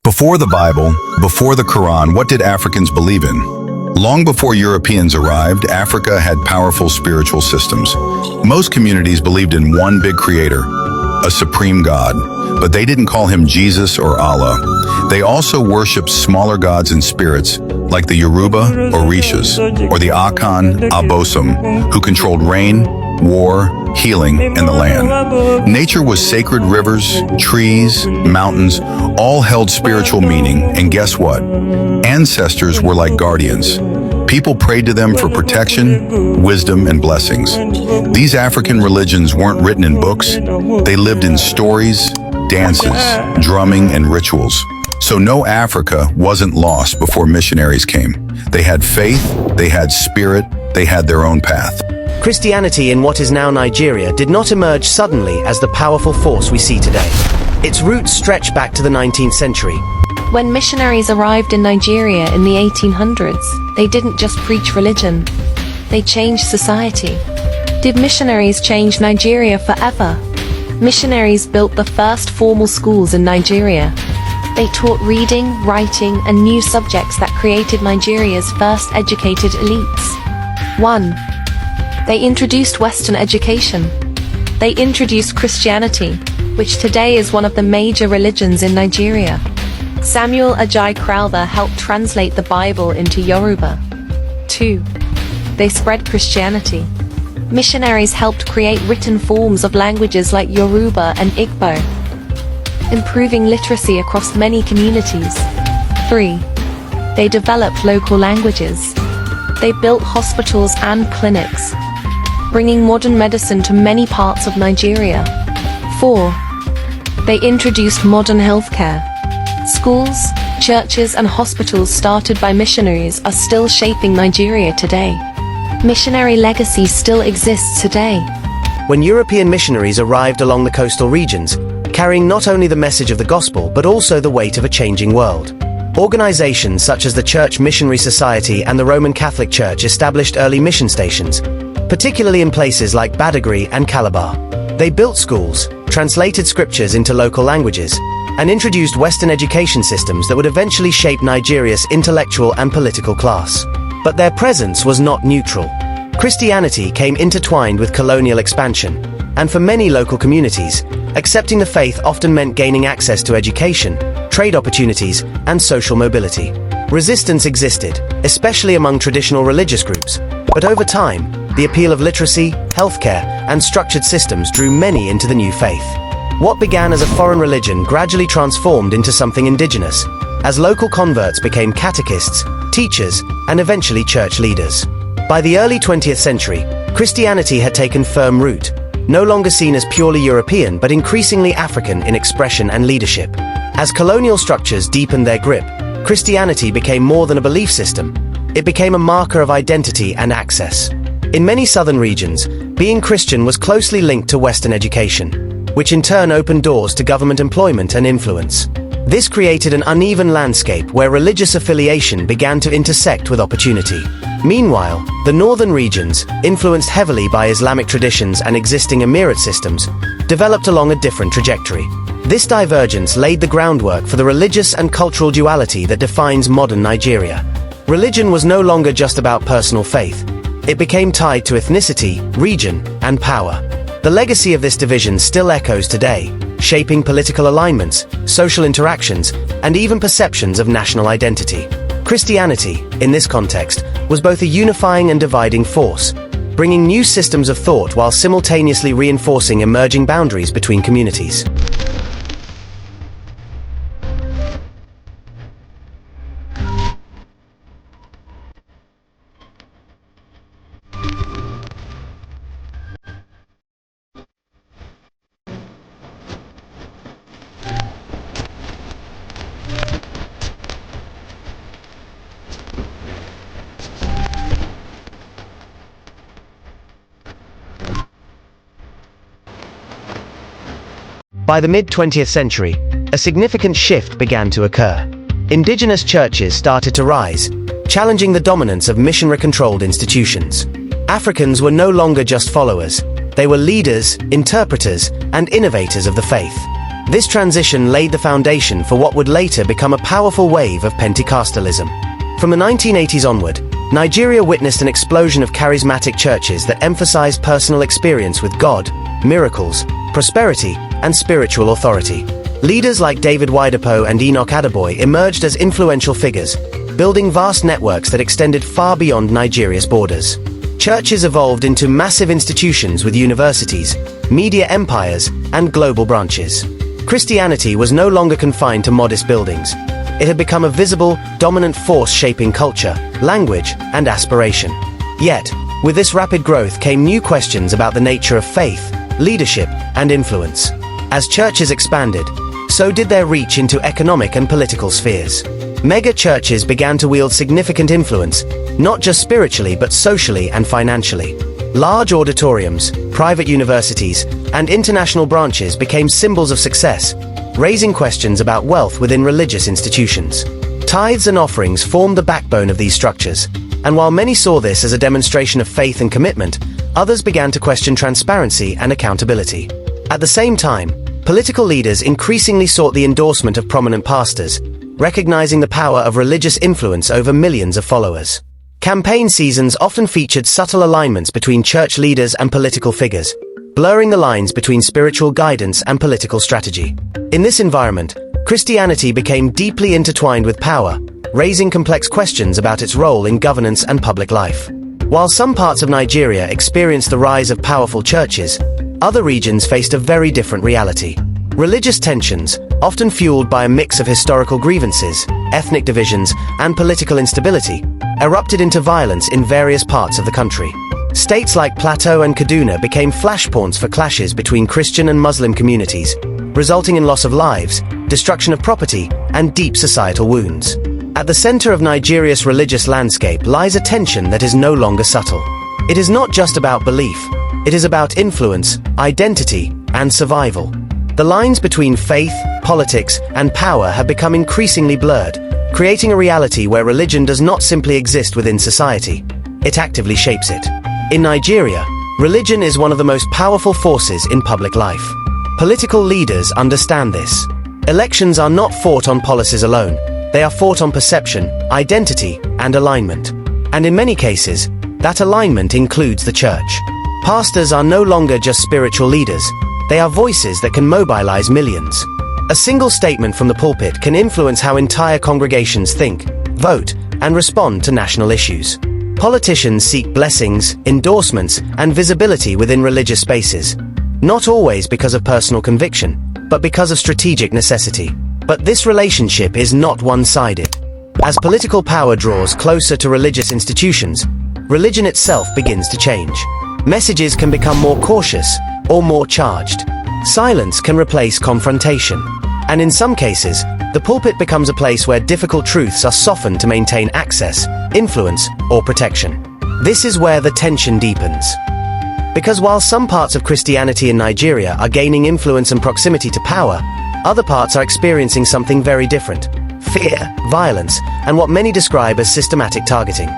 Before the Bible, before the Quran, what did Africans believe in? Long before Europeans arrived, Africa had powerful spiritual systems. Most communities believed in one big creator, a supreme God, but they didn't call him Jesus or Allah. They also worshipped smaller gods and spirits, like the Yoruba Orishas, or the Akan Abosom, who controlled rain, war, healing, and the land. Nature was sacred. Rivers, trees, mountains, all held spiritual meaning, and guess what? Ancestors were like guardians. People prayed to them for protection, wisdom, and blessings. These African religions weren't written in books. They lived in stories, dances, drumming, and rituals. So no, Africa wasn't lost before missionaries came. They had faith, they had spirit, they had their own path. Christianity in what is now Nigeria did not emerge suddenly as the powerful force we see today. Its roots stretch back to the 19th century. When missionaries arrived in Nigeria in the 1800s, they didn't just preach religion, they changed society. Did missionaries change Nigeria forever? Missionaries built the first formal schools in Nigeria. They taught reading, writing, and new subjects that created Nigeria's first educated elites. 1. They introduced Western education. They introduced Christianity, which today is one of the major religions in Nigeria. Samuel Ajayi Crowther helped translate the Bible into Yoruba. 2. They spread Christianity. Missionaries helped create written forms of languages like Yoruba and Igbo, improving literacy across many communities. 3. They developed local languages. They built hospitals and clinics, bringing modern medicine to many parts of Nigeria. 4. They introduced modern healthcare. Schools, churches, and hospitals started by missionaries are still shaping Nigeria today. Missionary legacy still exists today. When European missionaries arrived along the coastal regions, carrying not only the message of the gospel but also the weight of a changing world, organizations such as the Church Missionary Society and the Roman Catholic Church established early mission stations, particularly in places like Badagry and Calabar. They built schools, translated scriptures into local languages, and introduced Western education systems that would eventually shape Nigeria's intellectual and political class. But their presence was not neutral. Christianity came intertwined with colonial expansion, and for many local communities, accepting the faith often meant gaining access to education, trade opportunities, and social mobility. Resistance existed, especially among traditional religious groups, but over time, the appeal of literacy, healthcare, and structured systems drew many into the new faith. What began as a foreign religion gradually transformed into something indigenous, as local converts became catechists, teachers, and eventually church leaders. By the early 20th century, Christianity had taken firm root, no longer seen as purely European but increasingly African in expression and leadership. As colonial structures deepened their grip, Christianity became more than a belief system. It became a marker of identity and access. In many southern regions, being Christian was closely linked to Western education, which in turn opened doors to government employment and influence. This created an uneven landscape where religious affiliation began to intersect with opportunity. Meanwhile, the northern regions, influenced heavily by Islamic traditions and existing emirate systems, developed along a different trajectory. This divergence laid the groundwork for the religious and cultural duality that defines modern Nigeria. Religion was no longer just about personal faith. It became tied to ethnicity, region, and power. The legacy of this division still echoes today, shaping political alignments, social interactions, and even perceptions of national identity. Christianity, in this context, was both a unifying and dividing force, bringing new systems of thought while simultaneously reinforcing emerging boundaries between communities. By the mid-20th century, a significant shift began to occur. Indigenous churches started to rise, challenging the dominance of missionary-controlled institutions. Africans were no longer just followers, they were leaders, interpreters, and innovators of the faith. This transition laid the foundation for what would later become a powerful wave of Pentecostalism. From the 1980s onward, Nigeria witnessed an explosion of charismatic churches that emphasized personal experience with God, miracles, prosperity, and spiritual authority. Leaders like David Widepo and Enoch Adeboye emerged as influential figures, building vast networks that extended far beyond Nigeria's borders. Churches evolved into massive institutions with universities, media empires, and global branches. Christianity was no longer confined to modest buildings. It had become a visible, dominant force shaping culture, language, and aspiration. Yet, with this rapid growth came new questions about the nature of faith, leadership, and influence. As churches expanded, so did their reach into economic and political spheres. Mega churches began to wield significant influence, not just spiritually but socially and financially. Large auditoriums, private universities, and international branches became symbols of success, raising questions about wealth within religious institutions. Tithes and offerings formed the backbone of these structures, and while many saw this as a demonstration of faith and commitment, others began to question transparency and accountability. At the same time, political leaders increasingly sought the endorsement of prominent pastors, recognizing the power of religious influence over millions of followers. Campaign seasons often featured subtle alignments between church leaders and political figures, blurring the lines between spiritual guidance and political strategy. In this environment, Christianity became deeply intertwined with power, raising complex questions about its role in governance and public life. While some parts of Nigeria experienced the rise of powerful churches, other regions faced a very different reality. Religious tensions, often fueled by a mix of historical grievances, ethnic divisions, and political instability, erupted into violence in various parts of the country. States like Plateau and Kaduna became flashpoints for clashes between Christian and Muslim communities, resulting in loss of lives, destruction of property, and deep societal wounds. At the center of Nigeria's religious landscape lies a tension that is no longer subtle. It is not just about belief, it is about influence, identity, and survival. The lines between faith, politics, and power have become increasingly blurred, creating a reality where religion does not simply exist within society, it actively shapes it. In Nigeria, religion is one of the most powerful forces in public life. Political leaders understand this. Elections are not fought on policies alone, they are fought on perception, identity, and alignment. And in many cases, that alignment includes the church. Pastors are no longer just spiritual leaders, they are voices that can mobilize millions. A single statement from the pulpit can influence how entire congregations think, vote, and respond to national issues. Politicians seek blessings, endorsements, and visibility within religious spaces, not always because of personal conviction, but because of strategic necessity. But this relationship is not one-sided. As political power draws closer to religious institutions, religion itself begins to change. Messages can become more cautious or more charged. Silence can replace confrontation. And in some cases, the pulpit becomes a place where difficult truths are softened to maintain access, influence, or protection. This is where the tension deepens. Because while some parts of Christianity in Nigeria are gaining influence and proximity to power, other parts are experiencing something very different: fear, violence, and what many describe as systematic targeting.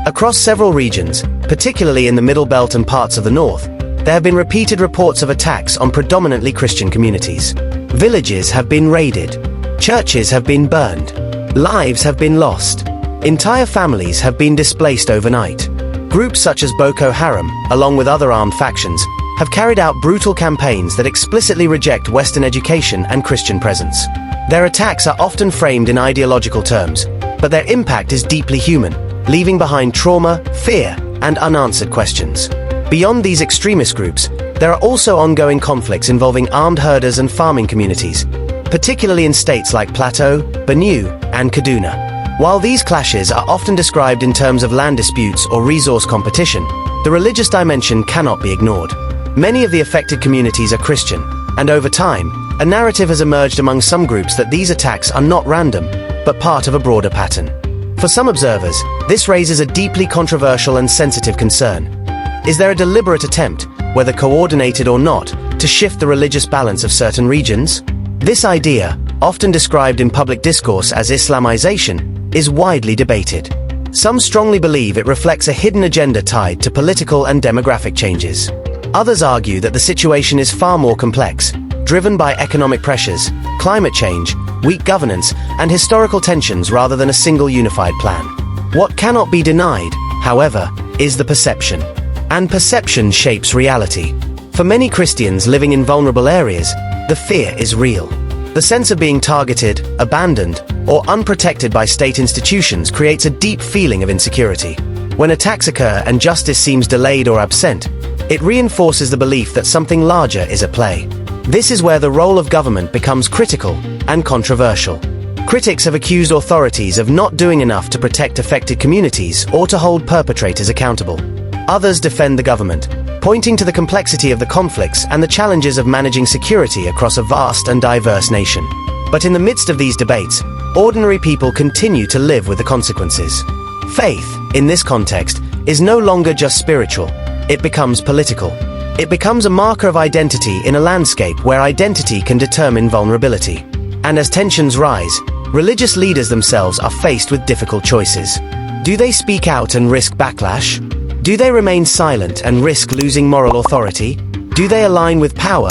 Across several regions, particularly in the Middle Belt and parts of the North, there have been repeated reports of attacks on predominantly Christian communities. Villages have been raided, churches have been burned, lives have been lost, entire families have been displaced overnight. Groups such as Boko Haram, along with other armed factions, have carried out brutal campaigns that explicitly reject Western education and Christian presence. Their attacks are often framed in ideological terms, but their impact is deeply human, leaving behind trauma, fear, and unanswered questions. Beyond these extremist groups, there are also ongoing conflicts involving armed herders and farming communities, particularly in states like Plateau, Benue, and Kaduna. While these clashes are often described in terms of land disputes or resource competition, the religious dimension cannot be ignored. Many of the affected communities are Christian, and over time, a narrative has emerged among some groups that these attacks are not random, but part of a broader pattern. For some observers, this raises a deeply controversial and sensitive concern. Is there a deliberate attempt, whether coordinated or not, to shift the religious balance of certain regions? This idea, often described in public discourse as Islamization, is widely debated. Some strongly believe it reflects a hidden agenda tied to political and demographic changes. Others argue that the situation is far more complex, driven by economic pressures, climate change, weak governance, and historical tensions rather than a single unified plan. What cannot be denied, however, is the perception. And perception shapes reality. For many Christians living in vulnerable areas, the fear is real. The sense of being targeted, abandoned, or unprotected by state institutions creates a deep feeling of insecurity. When attacks occur and justice seems delayed or absent, it reinforces the belief that something larger is at play. This is where the role of government becomes critical and controversial. Critics have accused authorities of not doing enough to protect affected communities or to hold perpetrators accountable. Others defend the government, pointing to the complexity of the conflicts and the challenges of managing security across a vast and diverse nation. But in the midst of these debates, ordinary people continue to live with the consequences. Faith, in this context, is no longer just spiritual. It becomes political. It becomes a marker of identity in a landscape where identity can determine vulnerability. And as tensions rise, religious leaders themselves are faced with difficult choices. Do they speak out and risk backlash? Do they remain silent and risk losing moral authority? Do they align with power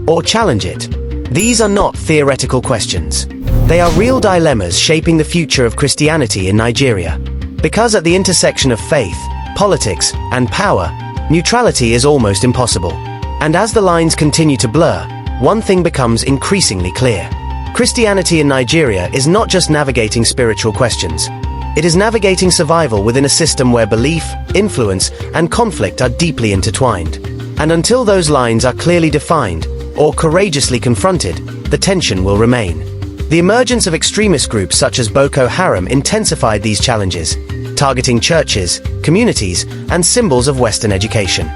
or challenge it? These are not theoretical questions. They are real dilemmas shaping the future of Christianity in Nigeria. Because at the intersection of faith, politics, and power, neutrality is almost impossible. And as the lines continue to blur, one thing becomes increasingly clear. Christianity in Nigeria is not just navigating spiritual questions. It is navigating survival within a system where belief, influence, and conflict are deeply intertwined. And until those lines are clearly defined, or courageously confronted, the tension will remain. The emergence of extremist groups such as Boko Haram intensified these challenges, targeting churches, communities, and symbols of Western education.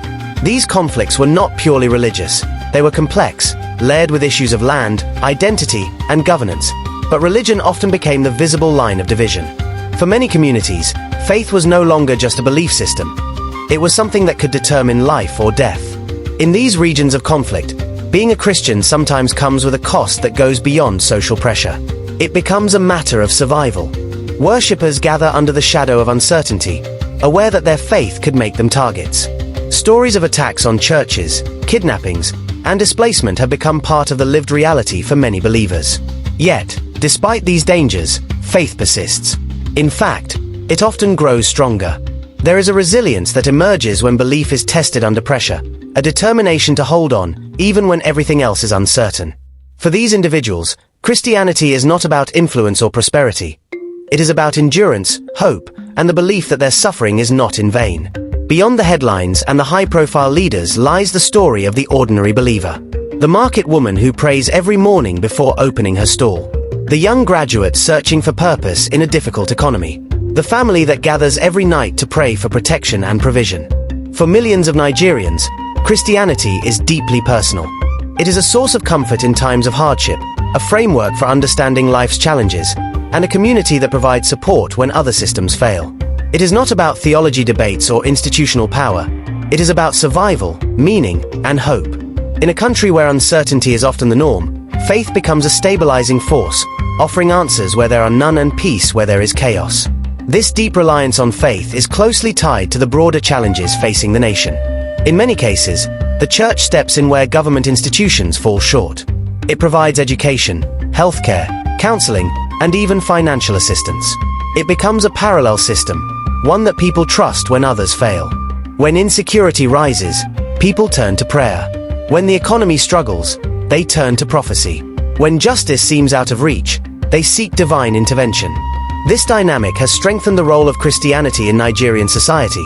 These conflicts were not purely religious. They were complex, layered with issues of land, identity, and governance. But religion often became the visible line of division. For many communities, faith was no longer just a belief system. It was something that could determine life or death. In these regions of conflict, being a Christian sometimes comes with a cost that goes beyond social pressure. It becomes a matter of survival. Worshippers gather under the shadow of uncertainty, aware that their faith could make them targets. Stories of attacks on churches, kidnappings, and displacement have become part of the lived reality for many believers. Yet, despite these dangers, faith persists. In fact, it often grows stronger. There is a resilience that emerges when belief is tested under pressure, a determination to hold on, even when everything else is uncertain. For these individuals, Christianity is not about influence or prosperity. It is about endurance, hope, and the belief that their suffering is not in vain. Beyond the headlines and the high-profile leaders lies the story of the ordinary believer. The market woman who prays every morning before opening her stall. The young graduate searching for purpose in a difficult economy. The family that gathers every night to pray for protection and provision. For millions of Nigerians, Christianity is deeply personal. It is a source of comfort in times of hardship, a framework for understanding life's challenges, and a community that provides support when other systems fail. It is not about theology debates or institutional power. It is about survival, meaning, and hope. In a country where uncertainty is often the norm, faith becomes a stabilizing force, offering answers where there are none and peace where there is chaos. This deep reliance on faith is closely tied to the broader challenges facing the nation. In many cases, the church steps in where government institutions fall short. It provides education, healthcare, counseling, and even financial assistance. It becomes a parallel system, one that people trust when others fail. When insecurity rises, people turn to prayer. When the economy struggles, they turn to prophecy. When justice seems out of reach, they seek divine intervention. This dynamic has strengthened the role of Christianity in Nigerian society,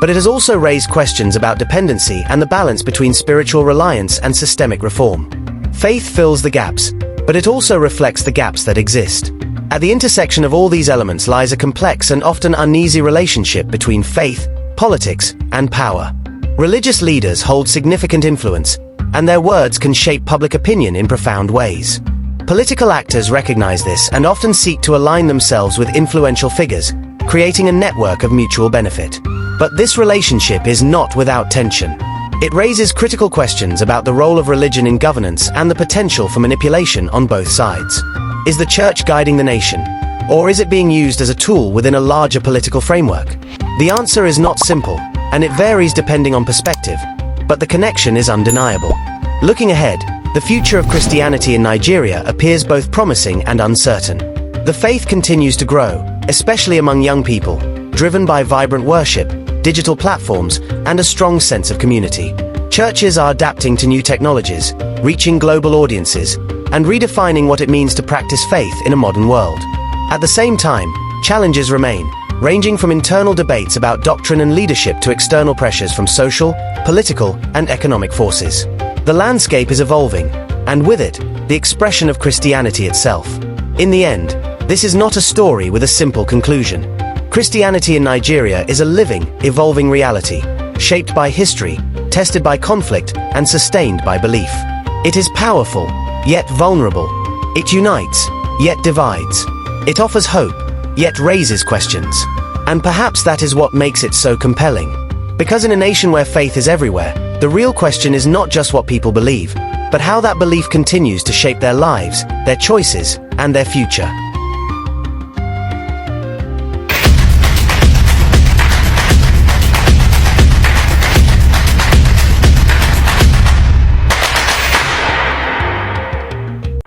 but it has also raised questions about dependency and the balance between spiritual reliance and systemic reform. Faith fills the gaps, but it also reflects the gaps that exist. At the intersection of all these elements lies a complex and often uneasy relationship between faith, politics, and power. Religious leaders hold significant influence, and their words can shape public opinion in profound ways. Political actors recognize this and often seek to align themselves with influential figures, creating a network of mutual benefit. But this relationship is not without tension. It raises critical questions about the role of religion in governance and the potential for manipulation on both sides. Is the church guiding the nation, or is it being used as a tool within a larger political framework? The answer is not simple, and it varies depending on perspective, but the connection is undeniable. Looking ahead, The future of Christianity in Nigeria appears both promising and uncertain. The faith continues to grow, especially among young people, driven by vibrant worship, digital platforms, and a strong sense of community. Churches are adapting to new technologies, reaching global audiences, and redefining what it means to practice faith in a modern world. At the same time, challenges remain, ranging from internal debates about doctrine and leadership to external pressures from social, political, and economic forces. The landscape is evolving, and with it, the expression of Christianity itself. In the end, this is not a story with a simple conclusion. Christianity in Nigeria is a living, evolving reality, shaped by history, tested by conflict, and sustained by belief. It is powerful, yet vulnerable. It unites, yet divides. It offers hope, yet raises questions. And perhaps that is what makes it so compelling. Because in a nation where faith is everywhere, the real question is not just what people believe, but how that belief continues to shape their lives, their choices, and their future.